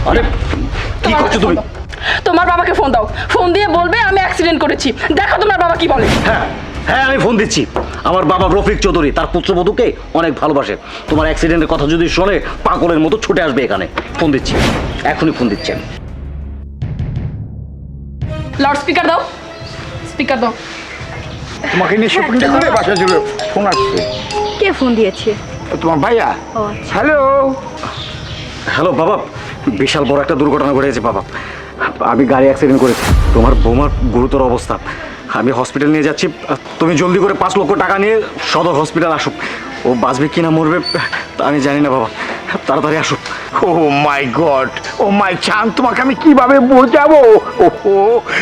আরে কি করছো তুমি? তোমার বাবাকে ফোন দাও, ফোন দিয়ে বলবে আমি অ্যাক্সিডেন্ট করেছি। দেখো তোমার বাবা কি বলে। হ্যাঁ হ্যাঁ, আমি ফোন দিচ্ছি। আমার বাবা রফিক চৌধুরী তার পুত্রবধূকে অনেক ভালোবাসে। তোমার অ্যাক্সিডেন্টের কথা যদি শোনে পাগলের মতো ছুটে আসবে এখানে। ফোন দিচ্ছি, এখনই ফোন দিচ্ছি আমি। লাউড স্পিকার দাও, স্পিকার দাও। তোমাকে নিয়ে শুটিংটা করে বাসা যাবে। ফোন আসছে। কে ফোন দিয়েছে? তোমার ভাইয়া। ও আচ্ছা। হ্যালো। হ্যালো বাবা, বিশাল বড় একটা দুর্ঘটনা ঘটেছে বাবা। আমি গাড়ি অ্যাক্সিডেন্ট করেছি। তোমার বৌমার গুরুতর অবস্থা। আমি হসপিটাল নিয়ে যাচ্ছি। তুমি জলদি করে 5 লক্ষ টাকা নিয়ে সদর হসপিটাল আসো। ও বাঁচবে কিনা মরবে তা আমি জানি না বাবা, তাড়াতাড়ি আসো। ও মাই গড, ও মাই চাঁদ, তোমাকে আমি কিভাবে বোঝাবো? ওহো,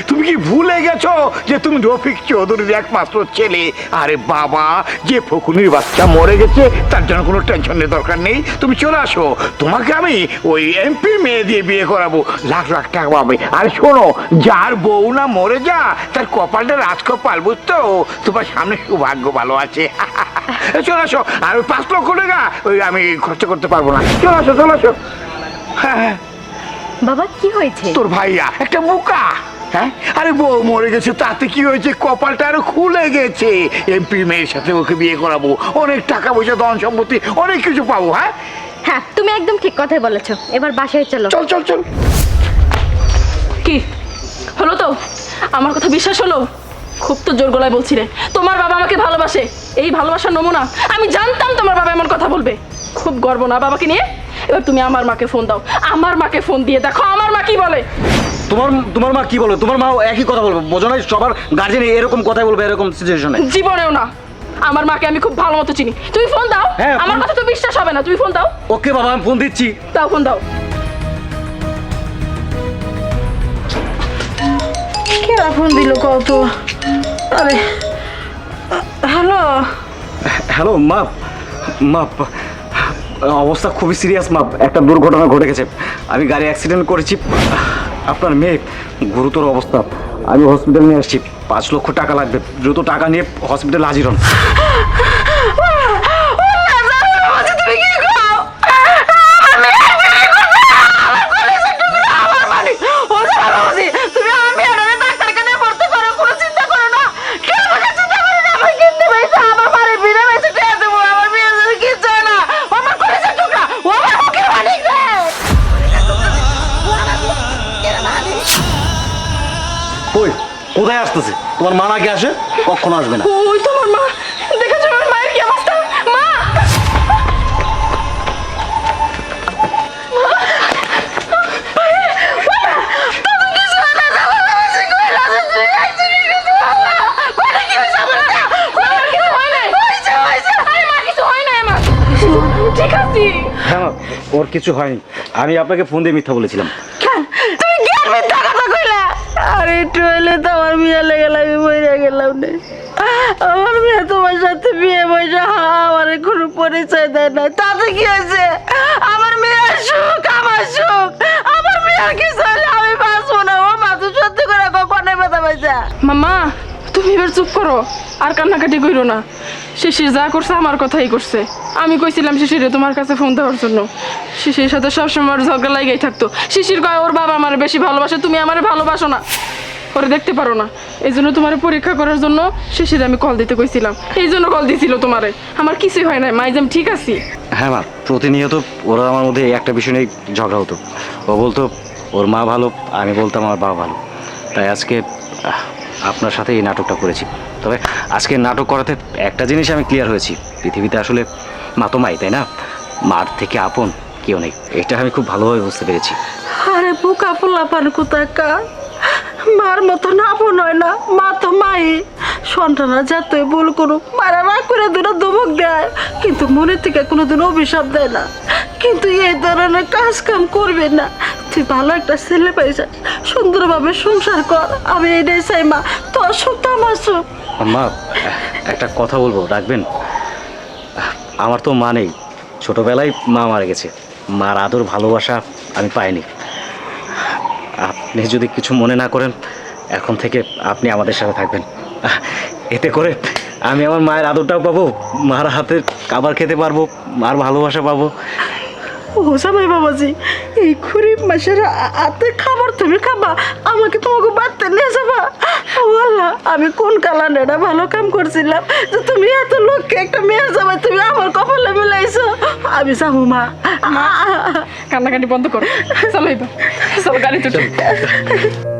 তুমি কি ভুলে গেছো যে তুমি রফিক চৌধুরীর একমাত্র ছেলে? আরে বাবা, যে ফকুনির বাচ্চা মরে গেছে তার জন্য কোনো টেনশনের দরকার নেই। তুমি চলে আসো, তোমাকে আমি ওই এমপি মেয়ে দিয়ে বিয়ে করাবো, লাখ লাখ টাকা পাবে। আর শোনো, যার বউ না মরে যা তার কপালটা রাজকপাল, বুঝতো? তোমার সামনে সৌভাগ্য ভালো আছে। চলে আসো। আর ওই 5 লক্ষ টাকা ওই আমি খরচা করতে পারবো না। চলে আসো, চলে আসো। হ্যাঁ, বাবা কি হয়েছে? তোর ভাইয়া একটা বোকা। হ্যাঁ, আরে বউ মরে গেছে, তাতে কি হয়েছে? কপালটা আরো খুলে গেছে। এমপি মেয়ের সাথে ওকে বিয়ে করাবো, অনেক টাকা পয়সা, ধন সম্পত্তি, অনেক কিছু পাবো। হ্যাঁ হ্যাঁ, তুমি একদম ঠিক কথাই বলেছো। এবার বাসায় চলো। চল চল চল। কি হলো? তো আমার কথা বিশ্বাস হলো? খুব তো জোর গলায় বলছি রে, তোমার বাবা আমাকে ভালোবাসে। এই ভালোবাসার নমুনা। আমি জানতাম তোমার বাবা এমন কথা বলবে। খুব গর্ব না বাবাকে নিয়ে? এবার তুমি আমার মাকে ফোন দাও, আমার মাকে ফোন দিয়ে দেখো আমার মা কি বলে। তোমার মা কি বলে? তোমার মা একই কথা বলবে। বোঝো না, সবার গার্জেন এরকম কথাই বলবে এরকম সিচুয়েশনে। জীবনেও না। আমার মাকে আমি খুব ভালো মতো চিনি। তুমি ফোন দাও। হ্যাঁ, আমার কথা তো বিশ্বাস হবে না, তুমি ফোন দাও। ওকে বাবা, আমি ফোন দিচ্ছি। দাও, ফোন দাও। কে ফোন দিল কত? আরে হ্যালো। হ্যালো মা, মা অবস্থা খুবই সিরিয়াস মা। একটা দুর্ঘটনা ঘটে গেছে। আমি গাড়ি অ্যাক্সিডেন্ট করেছি। আপনার মেয়ে গুরুতর অবস্থা। আমি হসপিটাল নিয়ে আসছি। 5 লক্ষ টাকা লাগবে। দ্রুত টাকা নিয়ে হসপিটালে হাজির হন। কই, কোথায় আসতেছে? তোমার মা নাকি আসে? কখনো আসবে না। ওই তোমার মা। দেখেছো আমার মায়ের কি অবস্থা? মা, ঠিক আছে? হ্যাঁ মা, ওর কিছু হয়নি। আমি আপনাকে ফোন দিয়ে মিথ্যা বলেছিলাম। তুমি কি আর মিথ্যা কথা কইলা? আরে একটু হইলে তো আমার বিয়ে লেগে আমি মরে গেলাম না। আমার মেয়ে তোমার সাথে বিয়ে বসে আমার কোনো পরিচয় দেয় না। তাতে কি হয়েছে? আমার মেয়ের সুখ আমার সুখ। আমার মেয়ের কিছু হলে আমি বাঁচবো না। ও মা তো সত্যি করে কখনো ব্যথা পাইছা? মামা, তুমি এবার চুপ করো, আর কান্নাকাটি কইরো না। শিশির যা করছে আমার কথাই করছে। আমি কইছিলাম শিশিরে তোমার কাছে ফোন দেওয়ার জন্য। শিশির সাথে সবসময় ঝগড়া লাগাই থাকতো। শিশির কয় ওর বাবা আমার বেশি ভালোবাসে, তুমি আমারে ভালোবাসো না, ওরে দেখতে পারো না। এই জন্য তোমার পরীক্ষা করার জন্য শিশিরে আমি কল দিতে কইছিলাম। এই জন্য কল দিছিল তোমারে। আমার কিছুই হয় না মাইজাম, ঠিক আছি। হ্যাঁ মা, প্রতিনিয়ত ওরা আমার মধ্যে একটা বিষয় নিয়ে ঝগড়া হতো। ও বলতো ওর মা ভালো, আমি বলতাম আমার বাবা ভালো। তাই আজকে আপনার সাথে এই নাটকটা করেছি। তবে আজকে নাটক করাতে একটা জিনিস আমি ক্লিয়ার হয়েছি, পৃথিবীতে আসলে মা তো মাই, তাই না? মার থেকে আপন কেউ নেই। এটা আমি খুব ভালোভাবে বুঝতে পেরেছি। আরে বুকা ফুলা পান কোথাকার? মার মতো না আপন হয় না। মা তো মাই। সন্তানরা যতই ভুল করুক মারা রাগ করে দুটো ধমক দেয়, কিন্তু মনে থেকে কোনোদিন অভিশাপ দেয় না। কিন্তু এই ধরনের কাজ কাম করবে না। তুই ভালো একটা ছেলে পাইছিস, সুন্দরভাবে সংসার কর। আমি এটাই চাই মা, তোর সুখ তো আমার সুখ। মা, একটা কথা বলবো, রাখবেন? আমার তো মা নেই। ছোটোবেলায় মা মারা গেছে। মার আদর ভালোবাসা আমি পাইনি। আপনি যদি কিছু মনে না করেন, এখন থেকে আপনি আমাদের সাথে থাকবেন। এতে করে আমি আমার মায়ের আদরটাও পাবো, মার হাতে খাবার খেতে পারবো, মার ভালোবাসা পাবো। ও জামাই বাবাজি, এই গরিব মাসের হাতে খাবার তুমি খাবা, আমাকে তোমাকে বাড়তে নিয়ে যাবা? ও আল্লাহ, আমি কোন কালানে এটা ভালো কাম করছিলাম যে তুমি এত লোককে একটা মেয়ে যাবে, তুমি আমার কপালে মিলাইছো। আমি যাবো মা। কান্নাকাটি বন্ধ করো, চলো এবার, চলো গাড়িতে উঠো।